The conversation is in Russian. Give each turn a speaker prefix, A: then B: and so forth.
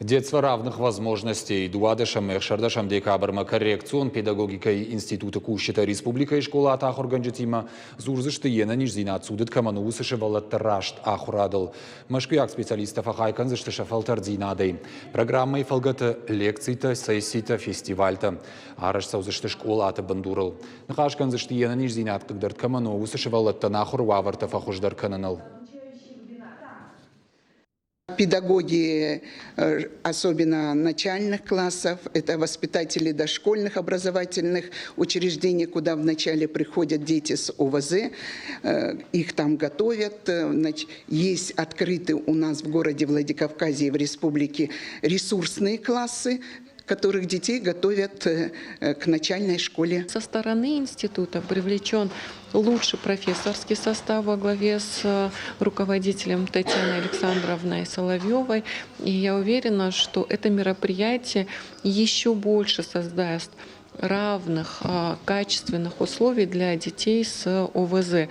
A: Детство равных возможностей. Дуадышам и шардашам декабрьма коррекцион педагогикой института Кущета республика и школа атах органджетима зурзышты ена нижзина цудет каману сышевала трашт ахурадал. Машкуяк специалистов ахайкан зыштыша фалтардзинадей. Программой фалгата лекций-то, сессий-то, фестиваль-то. Араш саузышты школа ата бандурал. Нахашкан зышты ена нижзина откыгдарт каману сышевала танахур ваварта фахуждар кананал.
B: Педагоги, особенно начальных классов, это воспитатели дошкольных образовательных учреждений, куда вначале приходят дети с ОВЗ, их там готовят. Есть открыты у нас в городе Владикавказе и в республике ресурсные классы, которых детей готовят к начальной школе.
C: Со стороны института привлечен лучший профессорский состав во главе с руководителем Татьяной Александровной Соловьевой. И я уверена, что это мероприятие еще больше создаст равных, качественных условий для детей с ОВЗ.